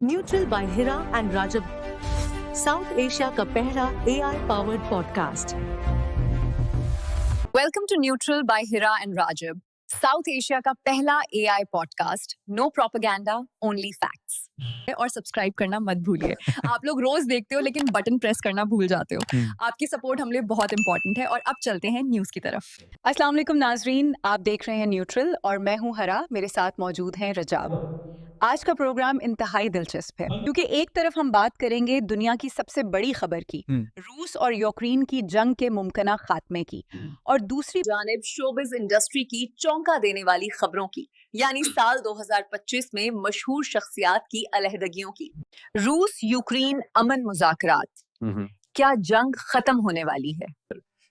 Neutral by Hira and Rajab, South Asia का पहला AI powered podcast. Welcome to neutral by Hira and Rajab, South Asia का पहला AI podcast. No propaganda, only facts. और subscribe करना मत भूलिए। आप लोग रोज देखते हो लेकिन बटन प्रेस करना भूल जाते हो। आपकी सपोर्ट हम लिए बहुत इंपॉर्टेंट है। और अब चलते हैं न्यूज की तरफ। अस्सलाम वालेकुम नाजरीन, आप देख रहे हैं न्यूट्रल और मैं हूं हरा, मेरे साथ मौजूद हैं रजाब। आज का प्रोग्राम इंतहाई दिलचस्प है क्योंकि एक तरफ हम बात करेंगे दुनिया की सबसे बड़ी खबर की, रूस और यूक्रेन की जंग के मुमकिना खात्मे की, और दूसरी जानिब शोबिज इंडस्ट्री की चौंका देने वाली खबरों की, यानी साल 2025 में मशहूर शख्सियात की अलहदगियों की। रूस यूक्रेन अमन मुज़ाकरात, क्या जंग खत्म होने वाली है?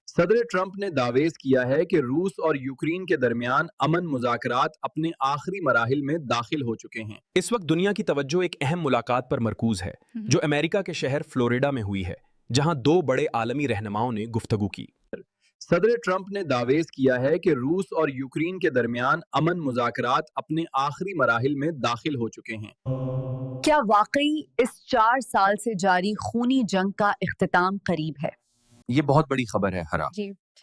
सदर ट्रंप ने दावेज किया है कि रूस और यूक्रेन के दरमियान अमन मुज़ाकरात अपने आखिरी मराहिल में दाखिल हो चुके हैं। इस वक्त दुनिया की तवज्जो एक अहम मुलाकात पर मरकूज है जो अमेरिका के शहर फ्लोरिडा में हुई है, जहां दो बड़े आलमी रहनुमाओं ने गुफ्तगू की। सदर ट्रंप ने दावेज किया है कि रूस और यूक्रेन के दरमियान अमन मुज़ाकरात अपने आखिरी मराहिल में दाखिल हो चुके हैं। क्या वाकई इस 4 साल से जारी खूनी जंग का इख्तिताम करीब है? ये बहुत बड़ी खबर है हरा।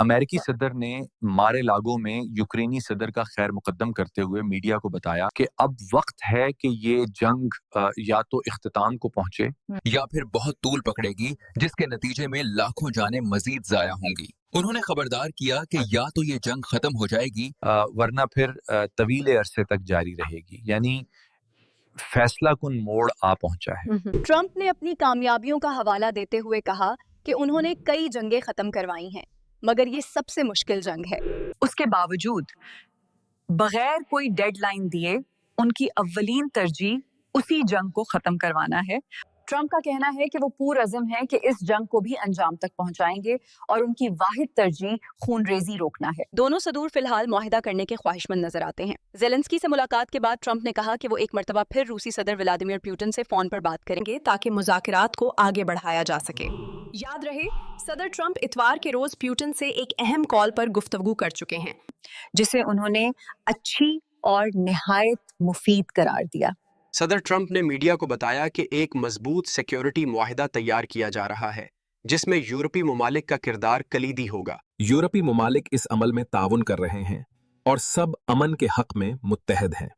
अमेरिकी सदर ने मारे लागो में यूक्रेनी सदर का खैर मुकद्दम करते हुए मीडिया को बताया कि अब वक्त है कि ये जंग या तो इख्तिताम को पहुंचे या फिर बहुत तूल पकड़ेगी, जिसके नतीजे में लाखों जानें मजीद जाया होंगी। उन्होंने खबरदार किया कि या तो ये जंग खत्म हो जाएगी वरना फिर तवीले अरसे तक जारी रहेगी। यानी फैसला कुन मोड़ आ पहुंचा है। ट्रंप ने अपनी कामयाबियों का हवाला देते हुए कहा कि उन्होंने कई जंगें खत्म करवाई हैं, मगर ये सबसे मुश्किल जंग है। उसके बावजूद बगैर कोई डेडलाइन दिए उनकी अव्वलीन तरजीह उसी जंग को खत्म करवाना है। ट्रंप का कहना है कि वो पुरअज़्म है कि इस जंग को भी अंजाम तक पहुंचाएंगे और उनकी वाहिद तरजीह खूनरेजी रोकना है। दोनों सदूर फिलहाल मुआहिदा करने के ख्वाहिशमंद नजर आते हैं। ज़ेलेंस्की से मुलाकात के बाद ट्रंप ने कहा कि वो एक मरतबा फिर रूसी सदर व्लादिमीर पुतिन से फोन पर बात करेंगे ताकि मुज़ाकरात को आगे बढ़ाया जा सके। याद रहे, सदर ट्रंप इतवार के रोज पुतिन से एक अहम कॉल पर गुफ्तगू कर चुके हैं, जिसे उन्होंने अच्छी और निहायत मुफीद करार दिया। सदर ट्रंप ने मीडिया को बताया कि एक मजबूत सिक्योरिटी मुआहिदा तैयार किया जा रहा है, जिसमें यूरोपीय ममालिक का किरदार कलीदी होगा। यूरोपीय ममालिक इस अमल में ताउन कर रहे हैं और सब अमन के हक में मुत्तहद हैं।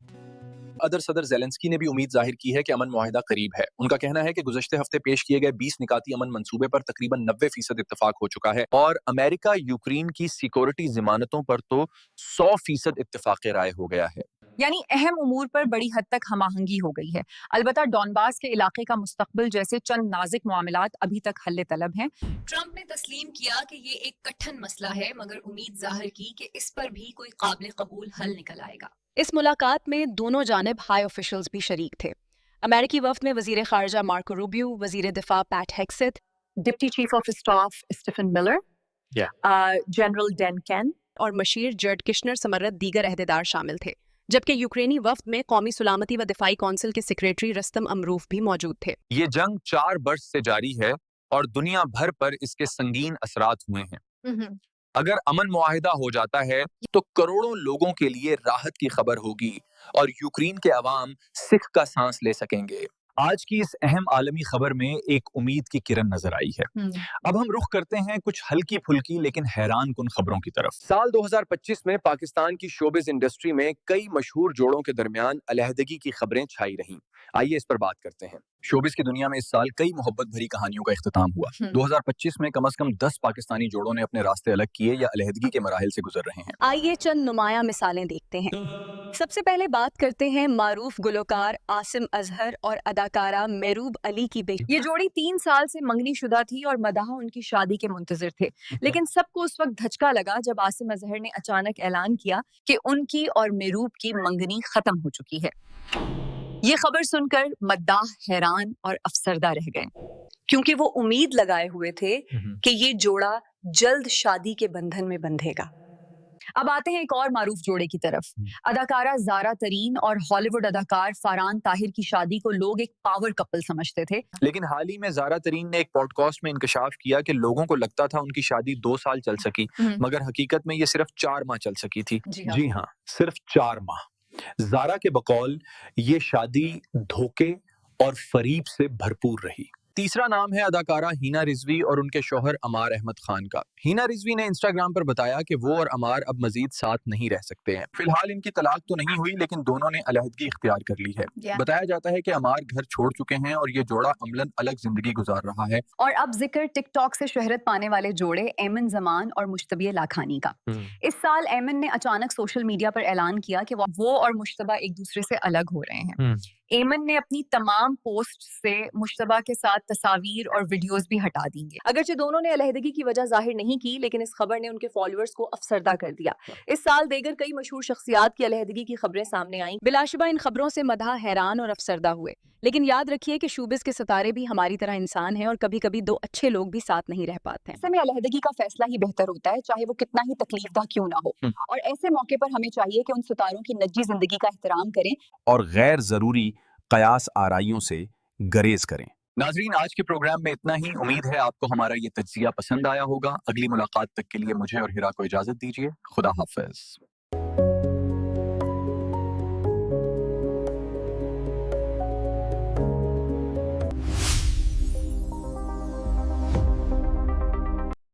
अदर सदर ज़ेलेंस्की ने भी उम्मीद जाहिर की है कि अमन मुआहिदा करीब है। उनका कहना है कि गुज़श्ते हफ्ते पेश किए गए 20 निकाती अमन मंसूबे पर तकरीबन 90% इत्तफाक हो चुका है और अमेरिका यूक्रेन की सिक्योरिटी ज़मानतों पर तो 100% इत्तफाक राय हो गया है। यानी अहम उमूर पर बड़ी हद तक हमाहंगी हो गई है। अलबत्ता डॉनबास के इलाके का मुस्तकबिल जैसे चंद नाजुक मामलात अभी तक हल्ले तलब हैं। ट्रंप ने तस्लीम किया कि ये एक कठिन मसला है, मगर उम्मीद जाहिर की कि इस पर भी कोई काबिल कबूल हल निकल आएगा। इस मुलाकात में दोनों जानिब हाई ऑफिशियल्स भी शरीक थे। अमेरिकी वफ्द में वजीर खारजा मार्को रूबियो, वजीर दिफा Pete Hegseth, deputy chief of staff Stephen Miller, general Dan Caine और मशीर जर्ड किशनर समरत दीगर अहदेदार शामिल थे। जबकि यूक्रेनी वफ्द में कौमी सलामती व दिफाई कौंसिल के सेक्रेटरी रस्तम अमरूफ भी मौजूद थे। ये जंग 4 बरस से जारी है और दुनिया भर पर इसके संगीन असरात हुए हैं। अगर अमन मुआहिदा हो जाता है तो करोड़ों लोगों के लिए राहत की खबर होगी और यूक्रेन के अवाम सिख का सांस ले सकेंगे। आज की इस अहम आलमी खबर में एक उम्मीद की किरण नजर आई है। अब हम रुख करते हैं कुछ हल्की फुल्की लेकिन हैरान कुन खबरों की तरफ। साल 2025 में पाकिस्तान की शोबिज इंडस्ट्री में कई मशहूर जोड़ों के दरमियान अलहदगी की खबरें छाई रहीं। आइए इस पर बात करते हैं। शोबिज की दुनिया में इस साल कई मोहब्बत भरी कहानियों का इख्तिताम हुआ। 2025 में कम से कम 10 पाकिस्तानी जोड़ों ने अपने रास्ते अलग किए या अलहदगी के मराहिल से गुजर रहे हैं। आइए चंद नुमाया मिसालें देखते हैं। सबसे पहले बात करते हैं मारूफ गुलकार आसिम अजहर और अदाकारा मेहरूब अली की बेटी। ये जोड़ी 3 साल से मंगनी शुदा थी और मदाह उनकी शादी के मुंतजिर थे, लेकिन सबको उस वक्त धचका लगा जब आसिम अजहर ने अचानक ऐलान किया कि उनकी और मेहरूब की मंगनी खत्म हो चुकी है। ये खबर सुनकर मद्दाह हैरान और अफसरदा रह गए, क्योंकि वो उम्मीद लगाए हुए थे कि ये जोड़ा जल्द शादी के बंधन में बंधेगा। अब आते हैं एक और मारूफ जोड़े की तरफ। अदाकारा ज़ारा तरीन और हॉलीवुड अदाकार फरहान ताहिर की शादी को लोग एक पावर कपल समझते थे, लेकिन हाल ही में ज़ारा तरीन ने एक पॉडकास्ट में इंकशाफ किया कि लोगों को लगता था उनकी शादी 2 साल चल सकी, मगर हकीकत में ये सिर्फ 4 माह चल सकी थी। जी हाँ, सिर्फ 4 माह। ज़ारा के बकौल ये शादी धोखे اور فریب سے بھرپور رہی۔ تیسرا نام ہے اداکارہ ہینا رضوی اور ان کے شوہر عمار احمد خان کا۔ ہینا رضوی نے انسٹاگرام پر بتایا کہ وہ اور عمار اب مزید ساتھ نہیں رہ سکتے ہیں۔ فی الحال ان کی طلاق تو نہیں ہوئی لیکن دونوں نے علیحدگی اختیار کر لی ہے۔ بتایا جاتا ہے کہ عمار گھر چھوڑ چکے ہیں اور یہ جوڑا عملاً الگ زندگی گزار رہا ہے۔ اور اب ذکر ٹک ٹاک سے شہرت پانے والے جوڑے ایمن زمان اور مشتبہ لاکھانی کا۔ اس سال ایمن نے اچانک سوشل میڈیا پر اعلان کیا کہ وہ اور مشتبہ ایک دوسرے سے الگ ہو رہے ہیں۔ ایمن نے اپنی تمام پوسٹ سے مشتبہ کے ساتھ تصاویر اور ویڈیوز بھی ہٹا دیں گے۔ اگرچہ دونوں نے علیحدگی کی وجہ ظاہر نہیں کی لیکن اس خبر نے ان کے فالوورز کو افسردہ کر دیا۔ اس سال دیگر کئی مشہور شخصیات کی علیحدگی کی خبریں سامنے آئیں۔ بلا شبہ ان خبروں سے مداح حیران اور افسردہ ہوئے، لیکن یاد رکھیے کہ شوبز کے ستارے بھی ہماری طرح انسان ہیں اور کبھی کبھی دو اچھے لوگ بھی ساتھ نہیں رہ پاتے ہیں۔ ایسے میں علیحدگی کا فیصلہ ہی بہتر ہوتا ہے، چاہے وہ کتنا ہی تکلیف دہ کیوں نہ ہو۔ اور ایسے موقع پر ہمیں چاہیے کہ ان ستاروں کی نجی زندگی کا احترام کریں اور غیر ضروری قیاس آرائیوں سے گریز کریں۔ ناظرین، آج کے پروگرام میں اتنا ہی۔ امید ہے آپ کو ہمارا یہ تجزیہ پسند آیا ہوگا۔ اگلی ملاقات تک کے لیے مجھے اور ہیرا کو اجازت دیجیے۔ خدا حافظ۔